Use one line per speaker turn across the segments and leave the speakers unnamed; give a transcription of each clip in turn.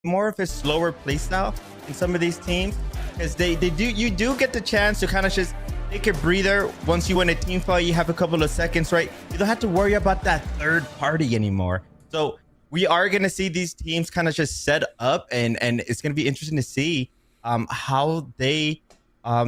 more of a slower playstyle in some of these teams, because you do get the chance to kind of just take a breather. Once you win a team fight, you have a couple of seconds, right? You don't have to worry about that third party anymore. So we are going to see these teams kind of just set up, and it's going to be interesting to see how they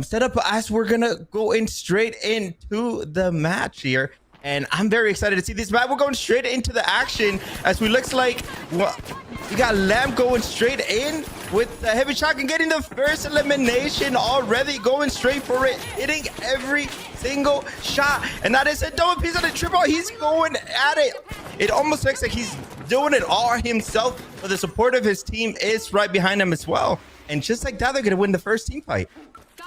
set up as we're going to go in straight into the match here. And I'm very excited to see this match. We're going straight into the action as we looks like we got Lamb going straight in with the heavy shot and getting the first elimination already, going straight for it, hitting every single shot. And that is a double piece of the triple. He's going at it. It almost looks like he's doing it all himself, but the support of his team is right behind him as well. And just like that, they're going to win the first team fight.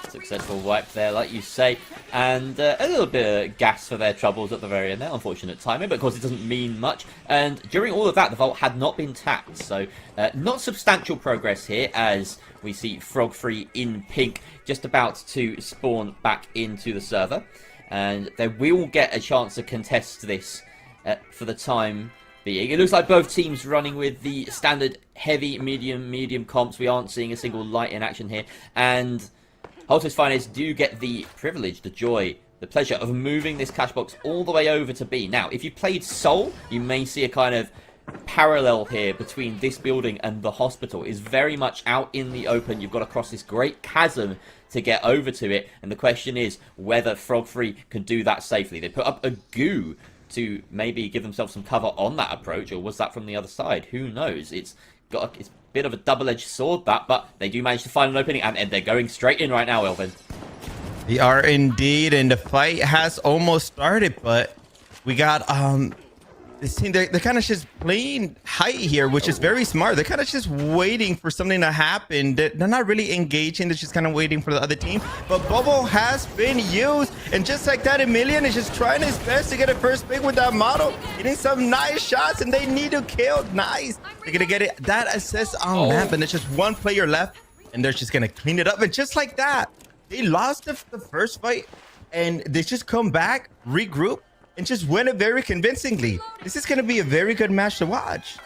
Successful wipe there, like you say, and a little bit of gas for their troubles at the very end there. Unfortunate timing, but of course it doesn't mean much. And during all of that, the vault had not been tapped, so not substantial progress here, as we see Frog3 in pink just about to spawn back into the server, and they will get a chance to contest this for the time being. It looks like both teams running with the standard heavy, medium comps. We aren't seeing a single light in action here, and Holtows Finest do get the privilege, the joy, the pleasure of moving this cash box all the way over to B. Now, if you played Seoul, you may see a kind of parallel here between this building and the hospital. It's very much out in the open. You've got to cross this great chasm to get over to it. And the question is whether Frog3 can do that safely. They put up a goo to maybe give themselves some cover on that approach, or was that from the other side? Who knows? It's a bit of a double-edged sword, that, but they do manage to find an opening, and they're going straight in right now, Elvin.
They are indeed, and the fight has almost started, but we got this team, they're kind of just playing height here, which is very smart. They're kind of just waiting for something to happen. They're not really engaging. They're just kind of waiting for the other team. But Bubble has been used. And just like that, Emilian is just trying his best to get a first pick with that model. Getting some nice shots, and they need to kill. Nice. They're going to get it. That assist on Lamp, and there's just one player left. And they're just going to clean it up. And just like that, they lost the first fight. And they just come back, regroup, and just win it very convincingly. This is going to be a very good match to watch.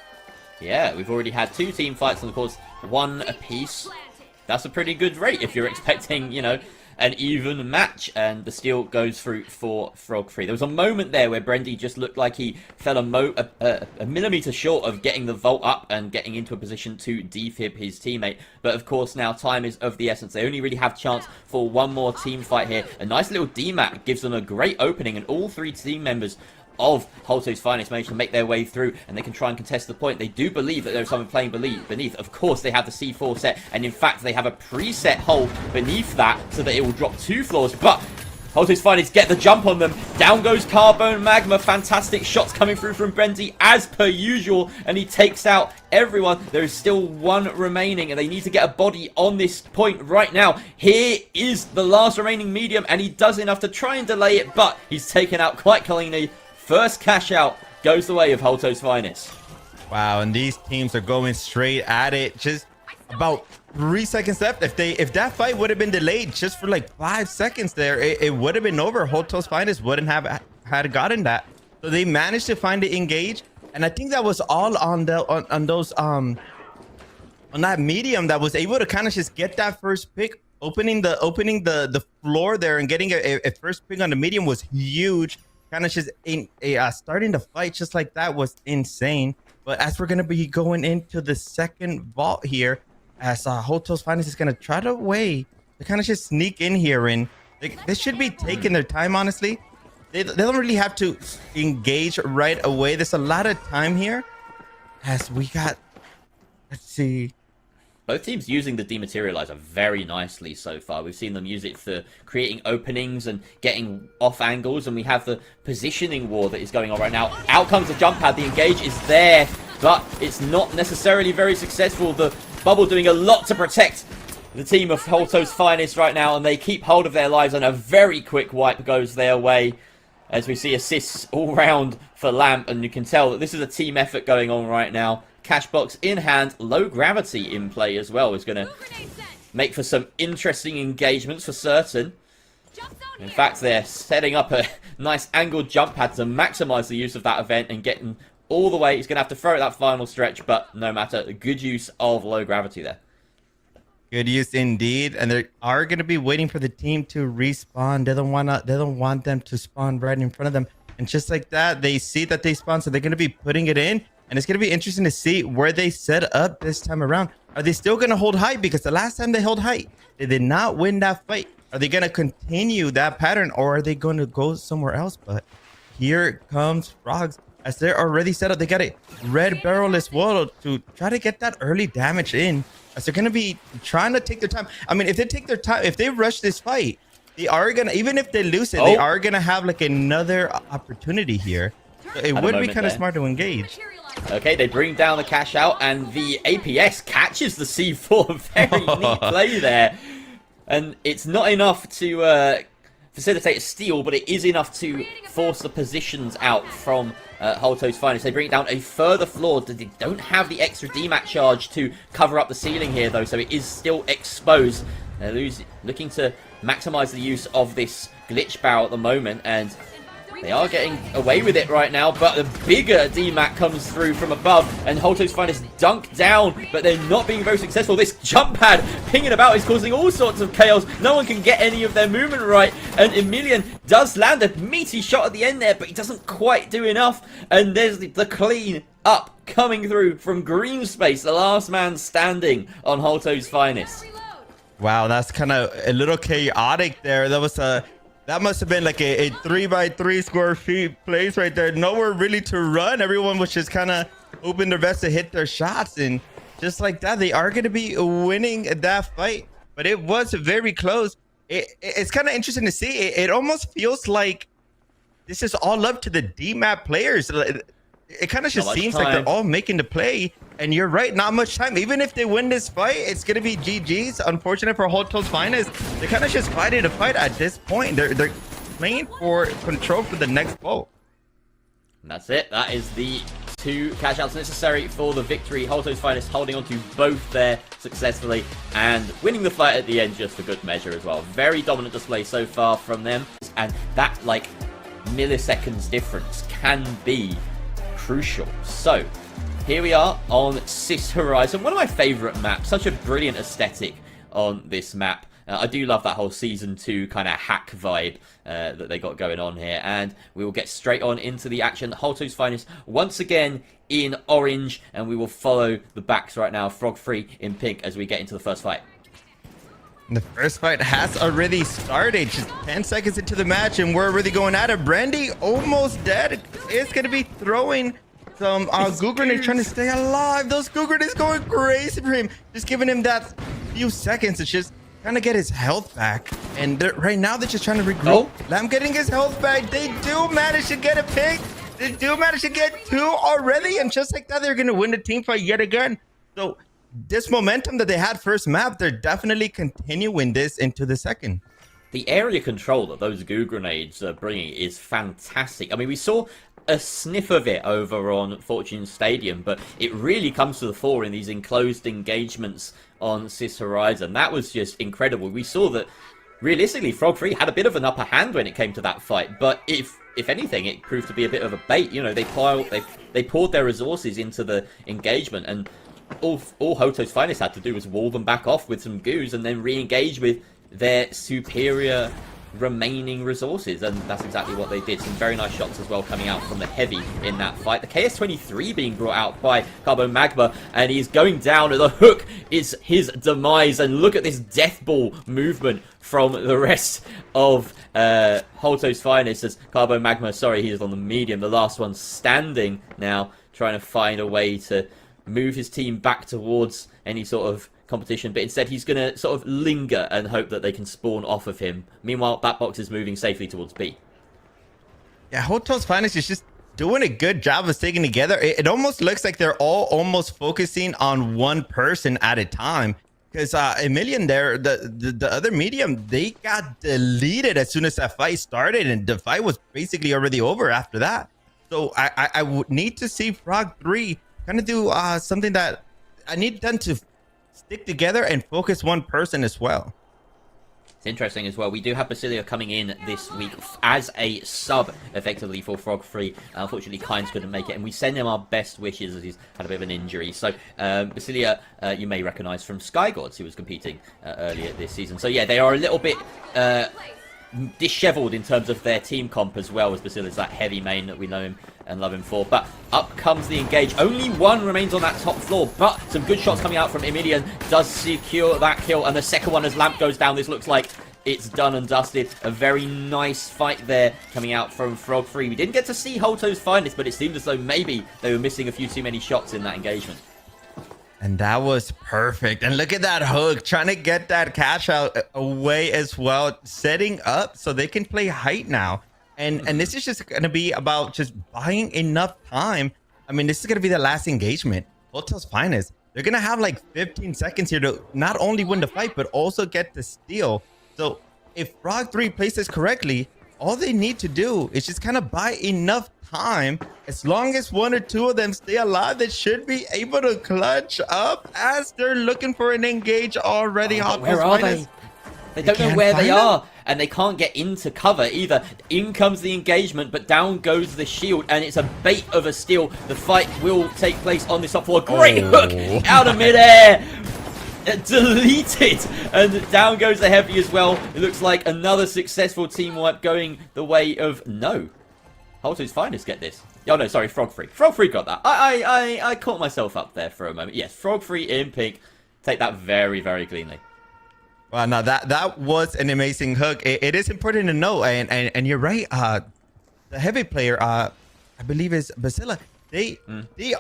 Yeah, we've already had 2 team fights, and of course, 1 apiece. That's a pretty good rate if you're expecting, you know, an even match, and the steal goes through for Frog3. There was a moment there where Brendy just looked like he fell a millimeter short of getting the vault up and getting into a position to defib his teammate. But of course, now time is of the essence. They only really have chance for 1 more team fight here. A nice little DMAT gives them a great opening, and all 3 team members of Holtows Finest managed to make their way through, and they can try and contest the point. They do believe that there's someone playing beneath. Of course, they have the C4 set, and in fact, they have a preset hold beneath that so that it will drop 2 floors, but Holtows Finest get the jump on them. Down goes Carbone Magma. Fantastic shots coming through from Brendy as per usual, and he takes out everyone. There is still 1 remaining, and they need to get a body on this point right now. Here is the last remaining medium, and he does enough to try and delay it, but he's taken out quite cleanly. First cash out goes the way of Holtows Finest.
Wow, and these teams are going straight at it. Just about 3 seconds left. If that fight would have been delayed just for like 5 seconds there, it would have been over. Holtows Finest wouldn't have had gotten that. So they managed to find the engage, and I think that was all on that medium that was able to kind of just get that first pick. Opening the floor there and getting a first pick on the medium was huge. Kind of just starting the fight just like that was insane. But as we're going to be going into the second vault here, as Holtows Finest is going to try to kind of just sneak in here, and they should be taking their time, honestly. They don't really have to engage right away. There's a lot of time here as we got, let's see.
Both teams using the dematerializer very nicely so far. We've seen them use it for creating openings and getting off angles, and we have the positioning war that is going on right now. Out comes the jump pad. The engage is there, but it's not necessarily very successful. The bubble doing a lot to protect the team of Holtows Finest right now, and they keep hold of their lives, and a very quick wipe goes their way as we see assists all round for Lamp, and you can tell that this is a team effort going on right now. Cash box in hand, low gravity in play as well is going to make for some interesting engagements for certain. In fact, they're setting up a nice angled jump pad to maximize the use of that event and getting all the way. He's going to have to throw it that final stretch, but no matter. Good use of low gravity there.
Good use indeed, and they are going to be waiting for the team to respawn. They don't want them to spawn right in front of them. And just like that, they see that they spawn, so they're going to be putting it in. And it's going to be interesting to see where they set up this time around. Are they still going to hold height? Because the last time they held height, they did not win that fight. Are they going to continue that pattern, or are they going to go somewhere else? But here comes Frogs. As they're already set up, they got a red barrel as well to try to get that early damage in. As they're going to be trying to take their time. I mean, if they take their time, if they rush this fight, they are going to, even if they lose it, they are going to have like another opportunity here. So it would be kind of smart to engage.
Okay, they bring down the cash out, and the APS catches the C4. Very neat play there. And it's not enough to facilitate a steal, but it is enough to force the positions out from Holtows Finest. They bring it down a further floor. They don't have the extra DMAT charge to cover up the ceiling here, though, so it is still exposed. They're looking to maximize the use of this glitch barrel at the moment, and they are getting away with it right now, but the bigger DMAT comes through from above, and Holtows Finest dunk down, but they're not being very successful. This jump pad pinging about is causing all sorts of chaos. No one can get any of their movement right, and Emilian does land a meaty shot at the end there, but he doesn't quite do enough, and there's the clean up coming through from Green Space, the last man standing on Holtows Finest.
Wow, that's kind of a little chaotic there. That must have been like a 3x3 square feet place right there. Nowhere really to run. Everyone was just kind of hoping their best to hit their shots. And just like that, they are going to be winning that fight. But it was very close. It's kind of interesting to see. It almost feels like this is all up to the DMAP players. It kind of just seems like they're all making the play. And you're right, not much time. Even if they win this fight, it's going to be GG's. Unfortunate for Holtows Finest. They're kind of just fighting to fight at this point. They're playing for control for the next blow.
And that's it. That is the 2 cash outs necessary for the victory. Holtows Finest holding on to both there successfully and winning the fight at the end just for good measure as well. Very dominant display so far from them. And that, like, milliseconds difference can be crucial. So here we are on Sis Horizon, one of my favorite maps. Such a brilliant aesthetic on this map. I do love that whole Season 2 kind of hack vibe that they got going on here. And we will get straight on into the action. Holtows Finest once again in orange. And we will follow the backs right now. Frog3 in pink as we get into the first fight.
The first fight has already started. Just 10 seconds into the match and we're already going at it. Brandy almost dead. It's going to be throwing some goo grenades, trying to stay alive. Those goo grenades going crazy for him. Just giving him that few seconds to just trying to get his health back. And right now they're just trying to regroup. Lamb getting his health back. They do manage to get a pick. They do manage to get 2 already. And just like that, they're going to win the team fight yet again. So this momentum that they had first map, they're definitely continuing this into the second.
The area control that those goo grenades are bringing is fantastic. I mean, we saw a sniff of it over on Fortune Stadium, but it really comes to the fore in these enclosed engagements on Sis Horizon. That was just incredible. We saw that realistically Frog3 had a bit of an upper hand when it came to that fight, but if anything, it proved to be a bit of a bait. You know, they poured their resources into the engagement, and all Holtows Finest had to do was wall them back off with some goos and then re-engage with their superior remaining resources, and that's exactly what they did. Some very nice shots as well coming out from the heavy in that fight. The KS-23 being brought out by Carbo Magma, and he's going down. The hook is his demise, and look at this death ball movement from the rest of Holtows Finest as Carbo Magma, sorry, he is on the medium, the last one standing now, trying to find a way to move his team back towards any sort of competition, but instead he's going to sort of linger and hope that they can spawn off of him. Meanwhile, that box is moving safely towards B.
Yeah, Holtows Finest is just doing a good job of sticking together. It almost looks like they're all almost focusing on one person at a time. Because Emilian there, the other medium, they got deleted as soon as that fight started, and the fight was basically already over after that. So I would need to see Frog3 kind of do something that I need them to stick together and focus one person as well.
It's interesting as well. We do have Basilia coming in this week as a sub, effectively, for Frog3. Unfortunately, Kynes couldn't make it, and we send him our best wishes as he's had a bit of an injury. So, Basilia, you may recognise from Sky Gods, who was competing earlier this season. So, yeah, they are a little bit dishevelled in terms of their team comp as well, as Basilia's that heavy main that we know him and love him for. But up comes the engage. Only one remains on that top floor, but some good shots coming out from Emilian does secure that kill, and the second one as Lamp goes down. This looks like it's done and dusted. A very nice fight there coming out from Frog3. We didn't get to see Holtows finest, but it seemed as though maybe they were missing a few too many shots in that engagement.
And that was perfect. And look at that hook, trying to get that cash out away as well, setting up so they can play height now. And this is just going to be about just buying enough time. I mean, this is going to be the last engagement. Holtows finest. They're going to have like 15 seconds here to not only win the fight, but also get the steal. So if Frog3 plays this correctly, all they need to do is just kind of buy enough time. As long as one or two of them stay alive, they should be able to clutch up as they're looking for an engage already.
Oh, where are they? They don't know where they are, and they can't get into cover either. In comes the engagement, but down goes the shield, and it's a bait of a steal. The fight will take place on this top floor. Great hook out of midair. Deleted, and down goes the heavy as well. It looks like another successful team wipe going the way of no. Holtows finest get this. Oh no, sorry, Frog3. Frog3 got that. I caught myself up there for a moment. Yes, Frog3 in pink. Take that very, very cleanly.
Well, now that was an amazing hook. It is important to know, and you're right. The heavy player, I believe is Basila. They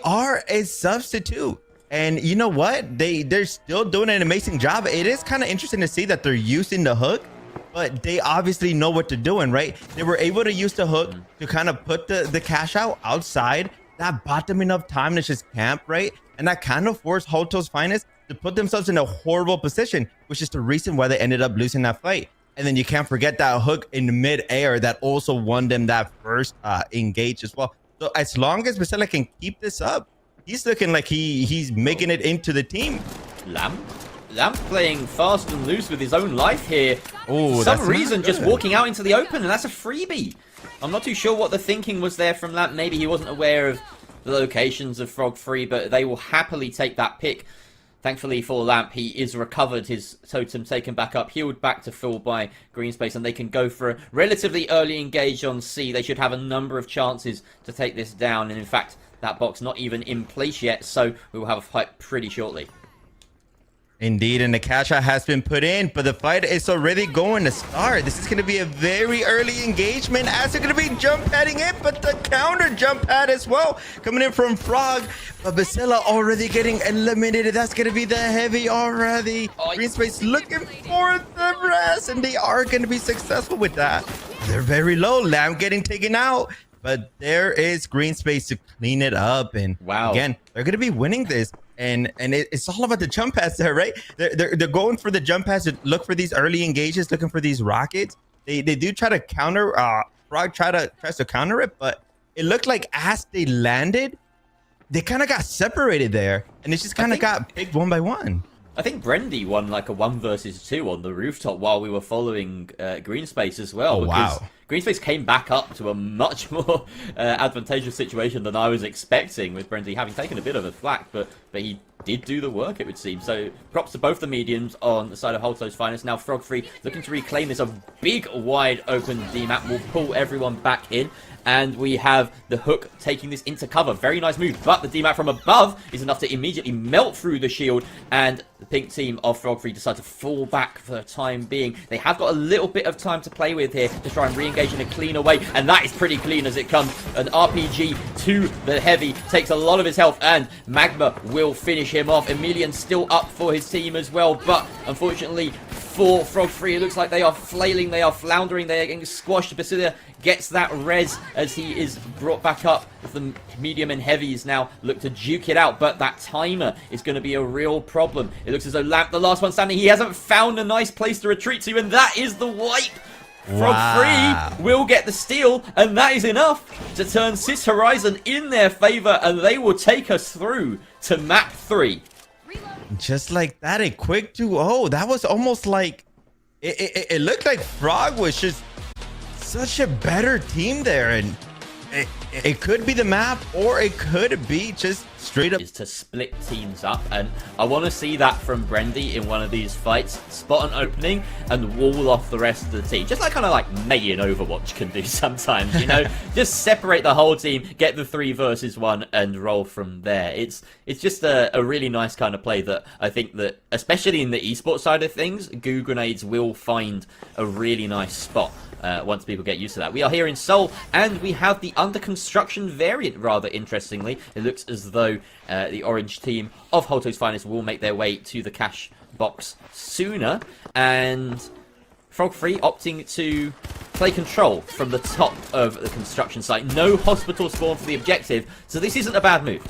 are a substitute, and you know what? They're still doing an amazing job. It is kind of interesting to see that they're using the hook, but they obviously know what they're doing, right? They were able to use the hook to kind of put the cash out outside. That bought them enough time to just camp, right? And that kind of forced Holtows finest to put themselves in a horrible position, which is the reason why they ended up losing that fight. And then you can't forget that hook in mid-air that also won them that first engage as well. So as long as Basila can keep this up, he's looking like he's making it into the team.
Lamp playing fast and loose with his own life here.
Oh,
for some reason, just walking out into the open, and that's a freebie. I'm not too sure what the thinking was there from Lamp. Maybe he wasn't aware of the locations of Frog3, but they will happily take that pick. Thankfully for Lamp, he is recovered, his totem taken back up, healed back to full by Greenspace, and they can go for a relatively early engage on C. They should have a number of chances to take this down, and in fact, that box not even in place yet, so we will have a fight pretty shortly.
Indeed, and the cash out has been put in, but the fight is already going to start. This is going to be a very early engagement as they're going to be jump padding in, but the counter jump pad as well coming in from Frog. But Basila already getting eliminated. That's going to be the heavy already. Greenspace looking for the rest, and they are going to be successful with that. They're very low. Lamb getting taken out, but there is Greenspace to clean it up. And again, they're going to be winning this. And it's all about the jump pads there, right? They're going for the jump pads to look for these early engages, looking for these rockets. They do try to counter. Frog tries to counter it, but it looked like as they landed, they kind of got separated there, and it just kind of got picked one by one.
I think Brendy won like a 1 versus 2 on the rooftop while we were following Greenspace as well.
Oh, wow.
Greenspace came back up to a much more advantageous situation than I was expecting, with Brendy having taken a bit of a flack, but he did do the work, it would seem. So props to both the mediums on the side of Holtows finest. Now Frog3 looking to reclaim this. A big wide open D map will pull everyone back in. And we have the hook taking this into cover. Very nice move, but the D-map from above is enough to immediately melt through the shield, and the pink team of Frog3 decide to fall back for the time being. They have got a little bit of time to play with here to try and re-engage in a cleaner way, and that is pretty clean as it comes. An RPG to the heavy takes a lot of his health, and Magma will finish him off. Emilian still up for his team as well, but unfortunately for Frog3, it looks like they are flailing, they are floundering, they are getting squashed. Basilia gets that res as he is brought back up. The medium and heavies now look to duke it out, but that timer is going to be a real problem. It looks as though Lamp, the last one standing, he hasn't found a nice place to retreat to, and that is the wipe. Frog3 will get the steal, and that is enough to turn Sis Horizon in their favor, and they will take us through to map 3.
Just like that, a quick 2-0. That was almost like it looked like Frog was just such a better team there, and it could be the map, or it could be just straight up
is to split teams up, and I want to see that from Brendy in one of these fights. Spot an opening and wall off the rest of the team, just like kind of like Mei in Overwatch can do sometimes, you know. Just separate the whole team, get the 3 versus 1 and roll from there. It's just a really nice kind of play that I think that, especially in the esports side of things, Goo Grenades will find a really nice spot once people get used to that. We are here in Seoul, and we have the under construction variant, rather interestingly. It looks as though the orange team of Holtows Finest will make their way to the cash box sooner, and Frog3 opting to play control from the top of the construction site. No hospital spawn for the objective, so this isn't a bad move.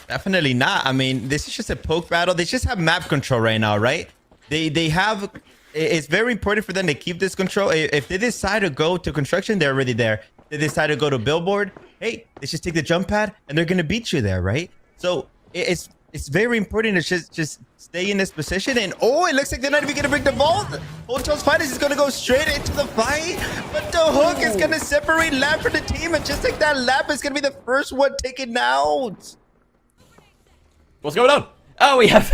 Definitely not. I mean, this is just a poke battle. They just have map control right now, right? They have... It's very important for them to keep this control. If they decide to go to construction, they're already there. They decide to go to billboard, hey, they just take the jump pad and they're gonna beat you there, right? So it's very important to just stay in this position. And oh, it looks like they're not even gonna break the vault. Holtows Finest is gonna go straight into the fight, but the hook is gonna separate Lab from the team, and just like that, Lab is gonna be the first one taken out.
What's going on? Oh, we have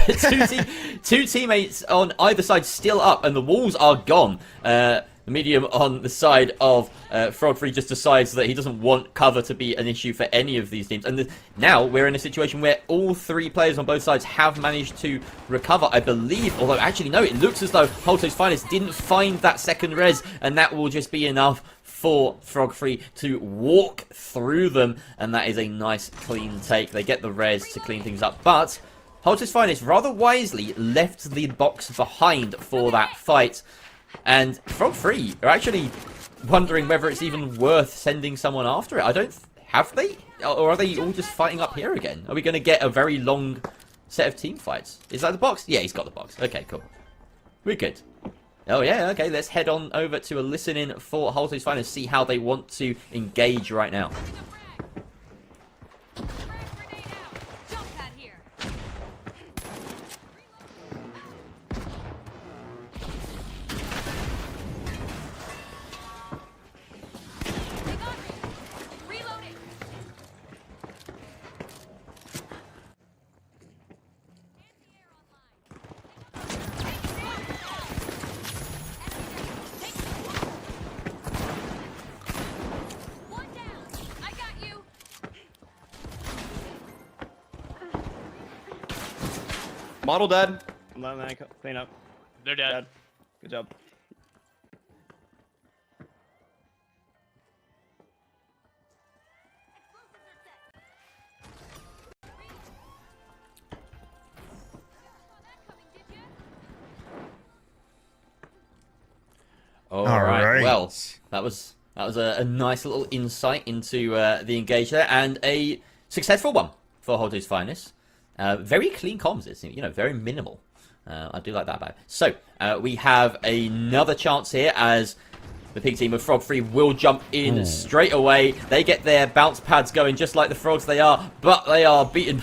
two teammates on either side still up, and the walls are gone. The medium on the side of Frog3 just decides that he doesn't want cover to be an issue for any of these teams. And now we're in a situation where all 3 players on both sides have managed to recover, I believe. Although, actually, no, it looks as though Holtows Finest didn't find that second res, and that will just be enough for Frog3 to walk through them. And that is a nice, clean take. They get the res to clean things up, but Holtows Finest rather wisely left the box behind for that fight. And Frog3 are actually wondering whether it's even worth sending someone after it. I don't... Have they? Or are they all just fighting up here again? Are we going to get a very long set of team fights? Is that the box? Yeah, he's got the box. Okay, cool. We're good. Oh, yeah, okay. Let's head on over to a listen-in for Holtows Finest, see how they want to engage right now.
Model dead. I'm letting that clean up.
They're dead.
Good job.
All right. Well, that was a nice little insight into the engage there, and a successful one for Holtows Finest. Very clean comms, it's, you know, very minimal. I do like that about it. So, we have another chance here as the pig team of Frog3 will jump in straight away. They get their bounce pads going just like the frogs they are, but they are beaten.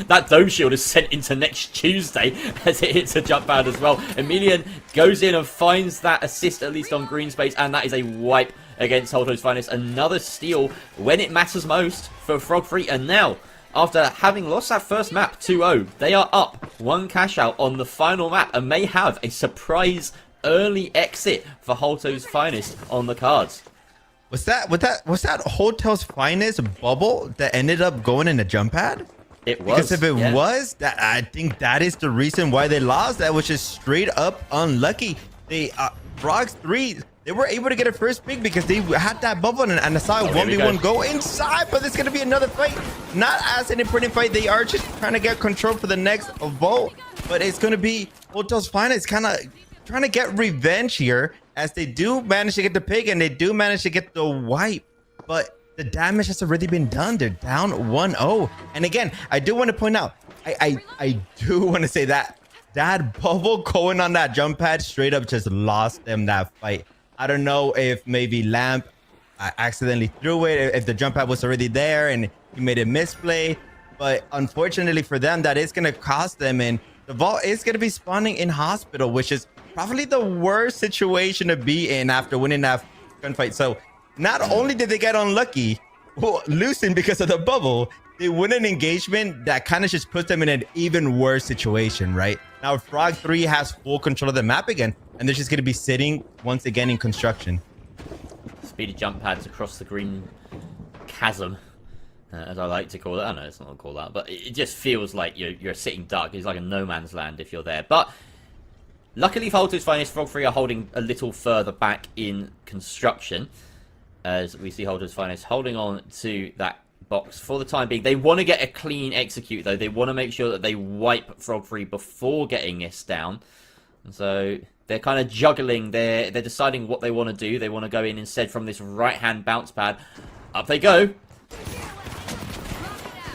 That dome shield is sent into next Tuesday as it hits a jump pad as well. Emilian goes in and finds that assist, at least on green space, and that is a wipe against Holtows Finest. Another steal when it matters most for Frog3, and now, after having lost that first map 2-0, they are up 1 cash out on the final map and may have a surprise early exit for Holtows Finest on the cards.
Was that Holtows Finest bubble that ended up going in the jump pad?
It was.
Because if it was, that I think that is the reason why they lost. That was just straight up unlucky. They Frog3, they were able to get a first pick because they had that bubble and I saw a 1v1 go inside, but there's going to be another fight. Not as an important fight. They are just trying to get control for the next vote, but it's going to be Holtows Finest kind of trying to get revenge here as they do manage to get the pick and they do manage to get the wipe, but the damage has already been done. They're down 1-0. And again, I do want to point out, I do want to say that bubble going on that jump pad straight up just lost them that fight. I don't know if maybe Lamp accidentally threw it, if the jump pad was already there and he made a misplay, but unfortunately for them, that is going to cost them, and the vault is going to be spawning in hospital, which is probably the worst situation to be in after winning that gunfight. So not only did they get unlucky, losing because of the bubble, they win an engagement that kind of just puts them in an even worse situation, right? Now, Frog3 has full control of the map again, and they're just going to be sitting once again in construction.
Speedy jump pads across the green chasm, as I like to call it. I know it's not called that, but it just feels like you're sitting duck. It's like a no man's land if you're there. But luckily for Holtows Finest, Frog3 are holding a little further back in construction, as we see Holtows Finest holding on to that box for the time being. They want to get a clean execute, though. They want to make sure that they wipe Frog3 before getting this down. And so they're kind of juggling. They're deciding what they want to do. They want to go in instead from this right-hand bounce pad. Up they go.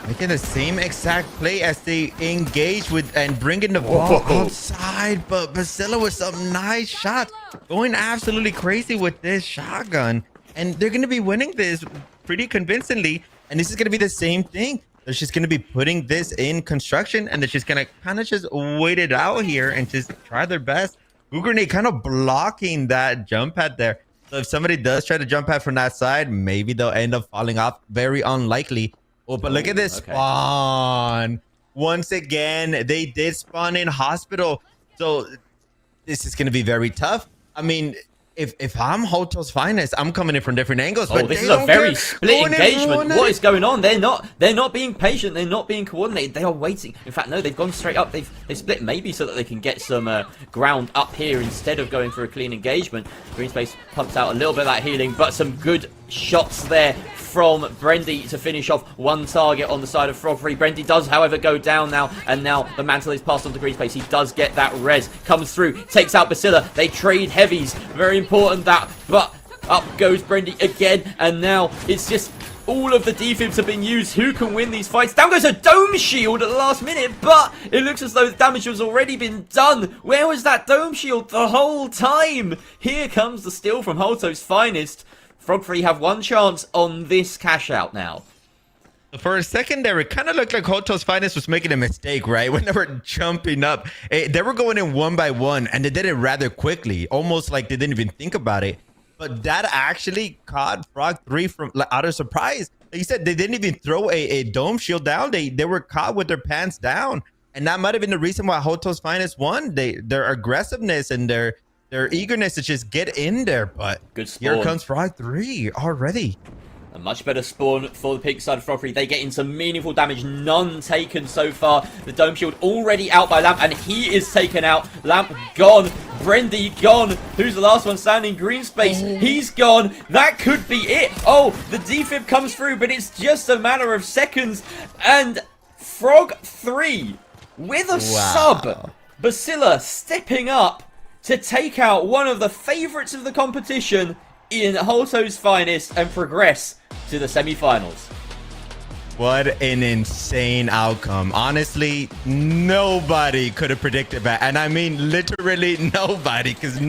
Making the same exact play as they engage with and bringing the ball outside. But Basila with some nice shots. Going absolutely crazy with this shotgun. And they're going to be winning this pretty convincingly. And this is going to be the same thing. They're just going to be putting this in construction. And they're just going to kind of just wait it out here and just try their best. Grenade kind of blocking that jump pad there. So if somebody does try to jump pad from that side, maybe they'll end up falling off. Very unlikely. Oh, but look at this spawn. Once again, they did spawn in hospital. So this is going to be very tough. I mean, if I'm Holtows Finest, I'm coming in from different angles.
Oh,
but
this is a very split engagement. What is going on? They're not being patient. They're not being coordinated. They are waiting. In fact, no, they've gone straight up. They've split maybe so that they can get some ground up here instead of going for a clean engagement. Green Space pumps out a little bit of that healing, but some good shots there from Brendy to finish off one target on the side of Frog3. Brendy does, however, go down now, and now the mantle is passed on to Green Space. He does get that res, comes through, takes out Basila. They trade heavies. Very important that, but up goes Brendy again, and now it's just all of the defibs have been used. Who can win these fights? Down goes a dome shield at the last minute, but it looks as though the damage has already been done. Where was that dome shield the whole time? Here comes the steal from Holtows Finest. Frog3 have one chance on this cash out now.
For a second there, it kind of looked like Holtows Finest was making a mistake, right? When they were jumping up. They were going in one by one, and they did it rather quickly. Almost like they didn't even think about it. But that actually caught Frog3 from out of surprise. Like you said, they didn't even throw a dome shield down. They were caught with their pants down. And that might have been the reason why Holtows Finest won. Their aggressiveness and their eagerness to just get in there. But
good spawn.
Here comes Frog3 already.
A much better spawn for the pink side of Frog3. They get in some meaningful damage. None taken so far. The dome shield already out by Lamp, and he is taken out. Lamp gone. Brendy gone. Who's the last one standing? Green Space. He's gone. That could be it. Oh, the defib comes through, but it's just a matter of seconds. And Frog3 with a sub. Basila stepping up to take out one of the favorites of the competition in Holtows Finest and progress to the semi-finals.
What an insane outcome. Honestly, nobody could have predicted that. And I mean literally nobody, because